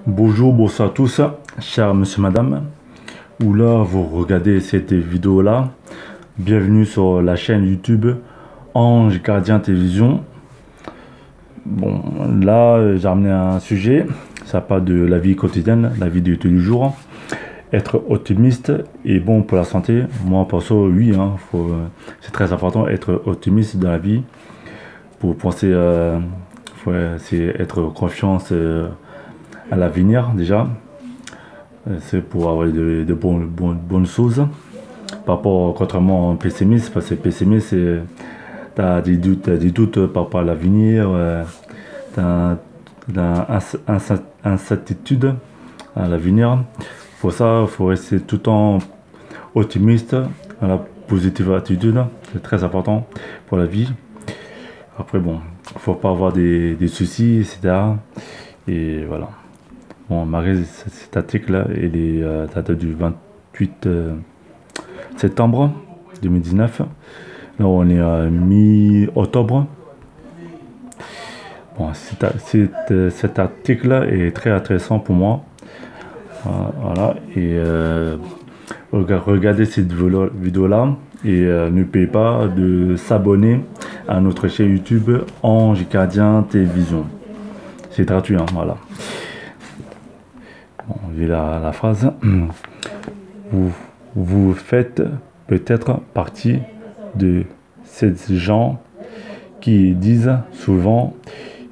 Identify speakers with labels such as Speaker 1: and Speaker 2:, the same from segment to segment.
Speaker 1: Bonjour, bonsoir à tous, chers monsieur, madame, ou là vous regardez cette vidéo-là. Bienvenue sur la chaîne YouTube Ange Gardien Télévision. Bon, là j'ai ramené un sujet, ça parle de la vie quotidienne, la vie de tous les jours. Être optimiste est bon pour la santé. Moi, perso, oui, hein, c'est très important être optimiste dans la vie. Pour penser, c'est être confiance à l'avenir déjà. C'est pour avoir de bonnes choses. Par rapport, contrairement au pessimiste, parce que pessimiste, tu as des doutes par rapport à l'avenir, tu as incertitude à l'avenir. Pour ça, il faut rester tout le temps optimiste, à la positive attitude, c'est très important pour la vie. Après, bon, il ne faut pas avoir des soucis, etc. Et voilà. Bon, malgré cet article-là, il est date du 28 septembre 2019. Là, on est à mi-octobre. Bon, cet article-là est très intéressant pour moi. Voilà, et regardez cette vidéo-là et n'oubliez pas de s'abonner à notre chaîne YouTube Ange Gardien Télévision. C'est gratuit, hein, voilà. Bon, j'ai la phrase. Vous faites peut-être partie de ces gens qui disent souvent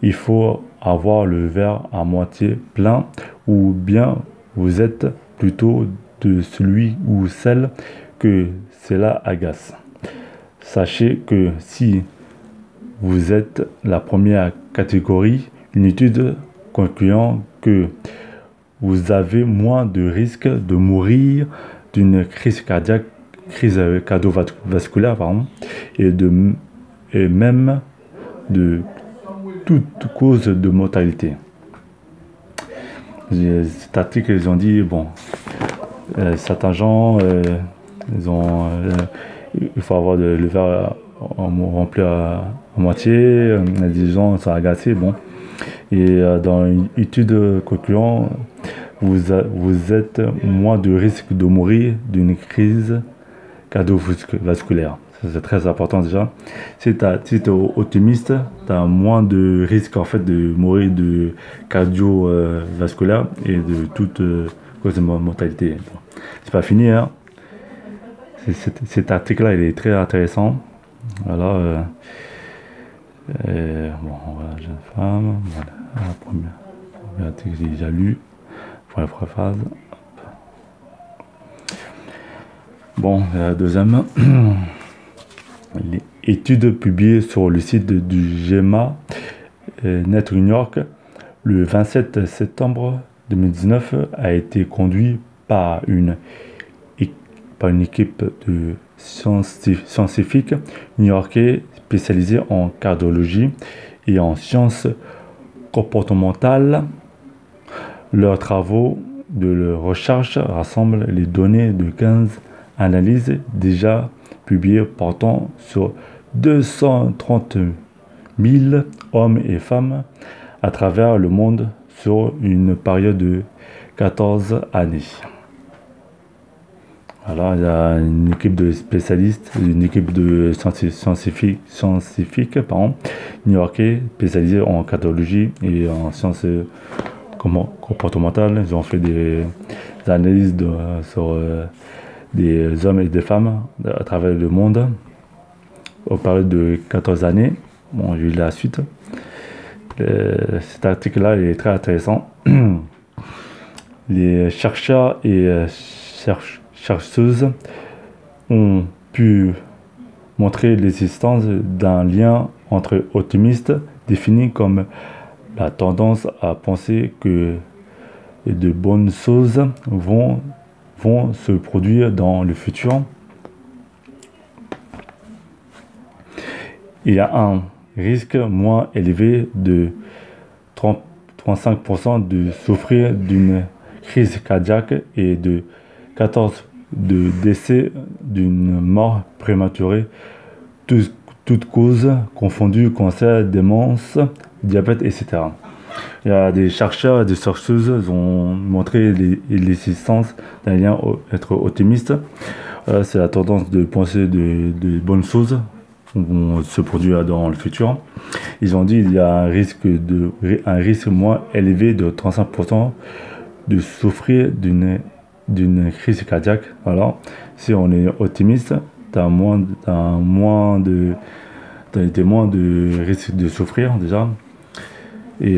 Speaker 1: il faut avoir le verre à moitié plein, ou bien vous êtes plutôt de celui ou celle que cela agace. Sachez que si vous êtes la première catégorie, une étude concluant que vous avez moins de risques de mourir d'une crise cardiovasculaire, et même de toute cause de mortalité. Cet article, ils ont dit, bon, certains gens, il faut avoir le verre rempli à moitié, des gens sont agacés, bon. Et dans une étude concluant, vous êtes moins de risque de mourir d'une crise cardiovasculaire. C'est très important déjà. Si tu es optimiste, tu as moins de risques en fait de mourir de cardiovasculaire et de toute cause de mortalité. Bon. C'est pas fini, hein. Cet article-là, il est très intéressant. Voilà. Bon, voilà, jeune femme. Voilà, la première article que j'ai déjà lu. Pour la première phrase. Bon, la deuxième. L'étude publiée sur le site du GEMA Net New York le 27 septembre 2019 a été conduite par une équipe de scientifiques new-yorkais spécialisés en cardiologie et en sciences comportementales. Leurs travaux de recherche rassemblent les données de 15 analyses déjà publiées portant sur 230 000 hommes et femmes à travers le monde sur une période de 14 années. Alors, il y a une équipe de spécialistes, une équipe de scientifiques new-yorkais spécialisés en cardiologie et en sciences comportementales. Ils ont fait des analyses sur des hommes et des femmes à travers le monde au période de 14 années. Bon, j'ai eu la suite. Cet article-là est très intéressant. Les chercheurs et chercheuses ont pu montrer l'existence d'un lien entre optimiste, défini comme la tendance à penser que de bonnes choses vont se produire dans le futur. Il y a un risque moins élevé de 35% de souffrir d'une crise cardiaque et de 14% de décès d'une mort prématurée, toutes causes confondues, cancer, démence, diabète, etc. Il y a des chercheurs et des chercheuses ont montré l'existence d'un lien être optimiste. C'est la tendance de penser de bonnes choses vont se produire dans le futur. Ils ont dit qu'il y a un risque moins élevé de 35% de souffrir d'une crise cardiaque. Voilà. Si on est optimiste, t'as moins de risque de souffrir déjà. Et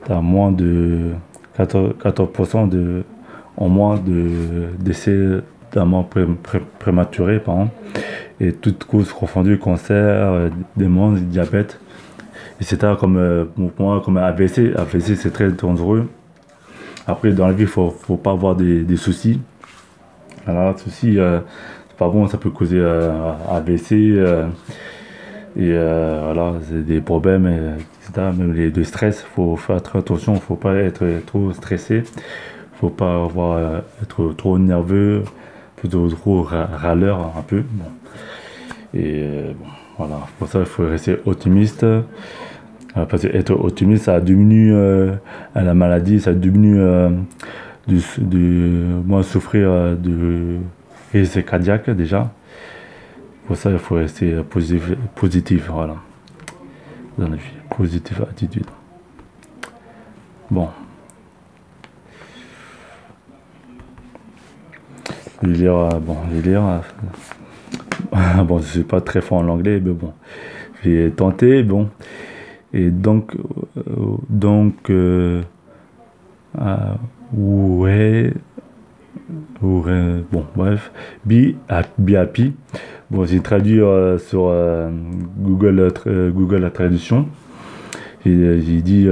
Speaker 1: t'as moins de 14% en moins de décès d'un mort prématuré, par exemple. Et toutes causes confondues, cancer, démence, diabète, etc. Pour moi, comme AVC. AVC, c'est très dangereux. Après, dans la vie, faut pas avoir des soucis. Voilà, soucis, c'est pas bon, ça peut causer AVC. Voilà, c'est des problèmes, etc. Même de stress, faut faire très attention, faut pas être trop stressé. Faut pas être trop nerveux, plutôt trop râleur un peu. Bon. Et bon, voilà, pour ça il faut rester optimiste. Parce que être optimiste, ça diminue la maladie, ça diminue moins souffrir de risque cardiaque déjà. Pour ça il faut rester positif, voilà. Dans la vie, positive attitude. Bon. Je vais lire. Bon, je suis pas très fort en anglais, mais bon, j'ai tenté, bon. Et donc, ouais, bon, bref, be happy. Bon, j'ai traduit sur Google la traduction. J'ai dit,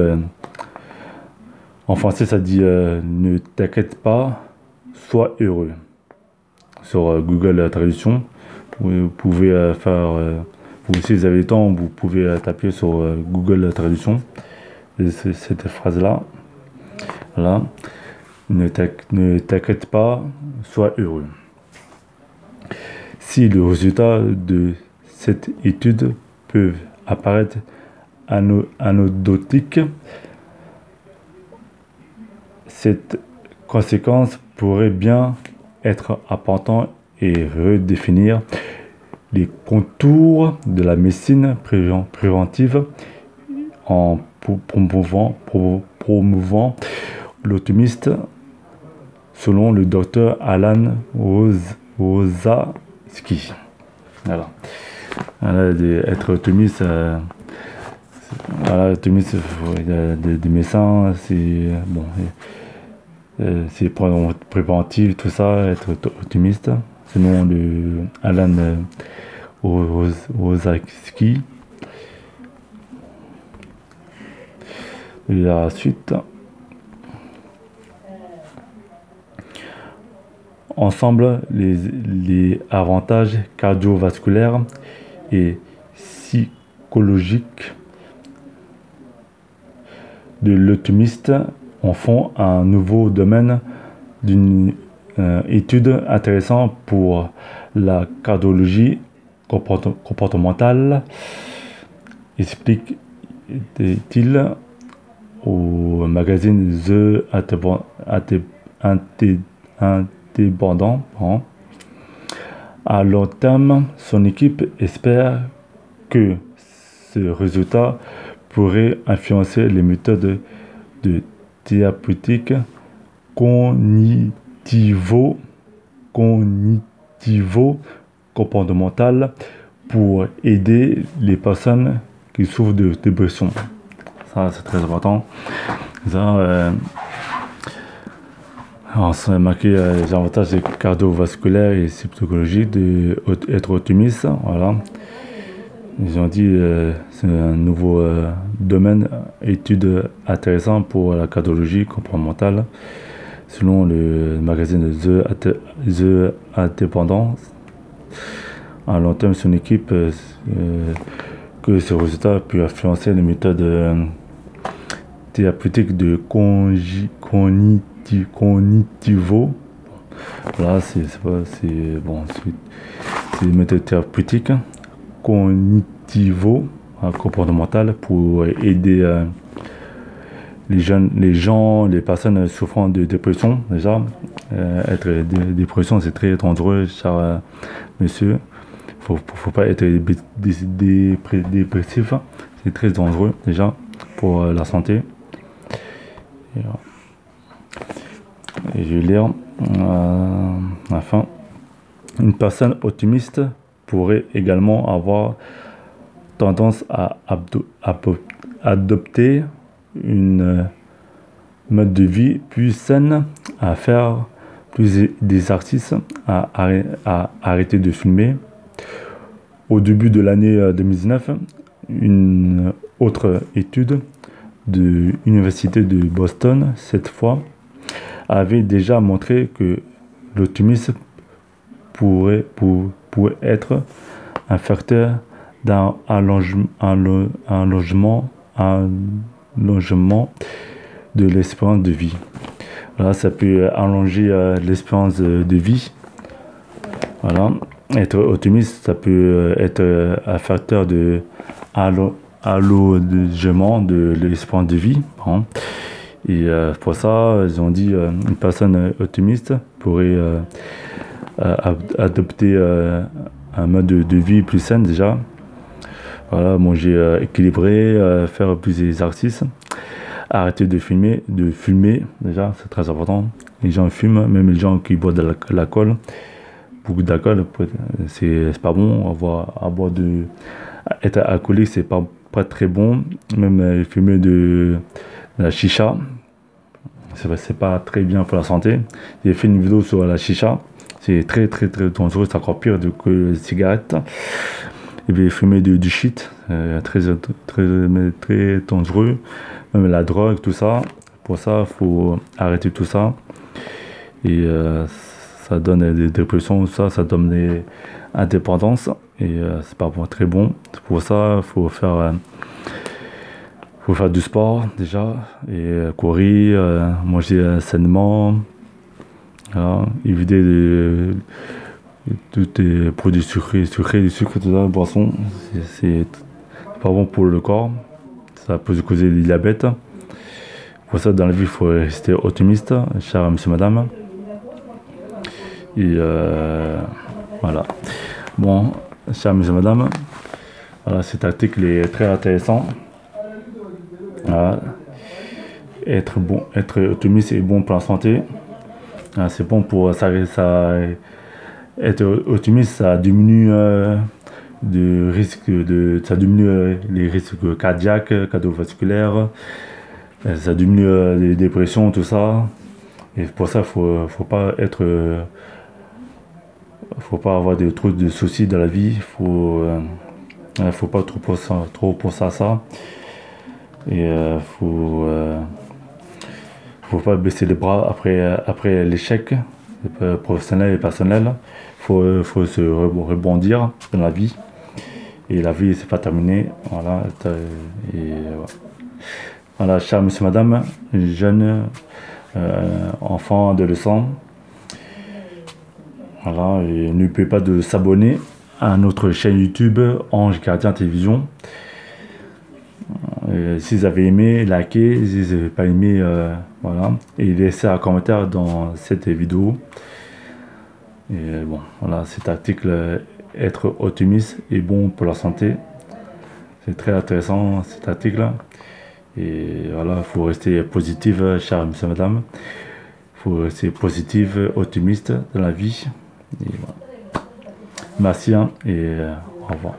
Speaker 1: en français, ça dit ne t'inquiète pas, sois heureux. Sur Google Traduction, vous pouvez faire, vous si vous avez le temps, vous pouvez taper sur Google Traduction cette phrase-là. Voilà. Ne t'inquiète pas, sois heureux. Si le résultat de cette étude peut apparaître anecdotique, cette conséquence pourrait bien être important et redéfinir les contours de la médecine préventive en promouvant l'optimisme selon le docteur Alan Wozowski. Voilà. Être optimiste, voilà, optimiste des médecins, c'est bon. C'est préventif, tout ça, être optimiste. Selon le Alan Wozowski. Et la suite. Ensemble, les avantages cardiovasculaires et psychologiques de l'optimiste en font un nouveau domaine d'une étude intéressante pour la cardiologie comportementale, explique-t-il au magazine The Independent. À long terme, son équipe espère que ce résultat pourrait influencer les méthodes de thérapeutique cognitivo-comportementale pour aider les personnes qui souffrent de dépression. Ça, c'est très important. Ça, c'est marqué les avantages cardiovasculaires et psychologiques d'être optimiste. Voilà. Ils ont dit c'est un nouveau domaine, étude intéressante pour la cardiologie comportementale, selon le magazine The Independent. À long terme, son équipe que ce résultat peut influencer les méthodes thérapeutiques de cognitivo. Voilà, c'est des méthodes thérapeutiques cognitivo comportementales pour aider les personnes souffrant de dépression, déjà, être dépression, c'est très dangereux, cher monsieur. Faut pas être dépressif, c'est très dangereux, déjà, pour la santé. Et je vais lire enfin. Une personne optimiste pourrait également avoir tendance à adopter une mode de vie plus saine, à faire plus d'exercices, à arrêter de fumer. Au début de l'année 2019, une autre étude de l'Université de Boston, cette fois, avait déjà montré que l'optimisme pourrait être un facteur d'un allongement de l'espérance de vie. Voilà, ça peut allonger l'espérance de vie. Voilà. Être optimiste, ça peut être un facteur de allongement de l'espérance de vie. Hein. Et pour ça, ils ont dit une personne optimiste pourrait adopter un mode de vie plus sain déjà. Voilà, manger équilibré, faire plus d'exercices, arrêter de fumer déjà, c'est très important. Les gens fument, même les gens qui boivent de l'alcool, beaucoup d'alcool, c'est pas bon. Être alcoolique, c'est pas très bon. Même fumer de la chicha, c'est pas très bien pour la santé. J'ai fait une vidéo sur la chicha, c'est très dangereux, c'est encore pire que les cigarettes. Et puis fumer du shit, très dangereux. Même la drogue, tout ça. Pour ça, il faut arrêter tout ça. Et ça donne des dépressions, ça donne des indépendances. Et c'est pas très bon. Pour ça, il faut faire du sport déjà. Et courir, manger sainement. Voilà, éviter tous les produits sucrés, du sucre, tout ça, boissons, c'est pas bon pour le corps, ça peut causer du diabète. Pour ça, dans la vie, il faut rester optimiste, cher monsieur, madame. Et voilà. Bon, cher monsieur, madame, voilà, cet article est très intéressant. Voilà. Être optimiste est bon pour la santé. Voilà, c'est bon pour ça. Être optimiste, ça diminue ça diminue les risques cardiaques, cardiovasculaires, ça diminue les dépressions, tout ça. Et pour ça, faut pas avoir trop de soucis dans la vie. Faut pas trop penser à ça. Et faut pas baisser les bras après l'échec professionnel et personnel. Faut se rebondir dans la vie. Et la vie, c'est pas terminé. Voilà. Voilà, cher monsieur, madame, jeunes, enfants, adolescents. Voilà, et n'oubliez pas de s'abonner à notre chaîne YouTube Ange Gardien Télévision. Si vous avez aimé, likez. Si vous n'avez pas aimé, voilà. Et laissez un commentaire dans cette vidéo. Et bon, voilà, cet article, être optimiste est bon pour la santé. C'est très intéressant cet article. Et voilà, il faut rester positif, cher monsieur, madame. Il faut rester positif, optimiste dans la vie. Et voilà. Merci hein, et au revoir.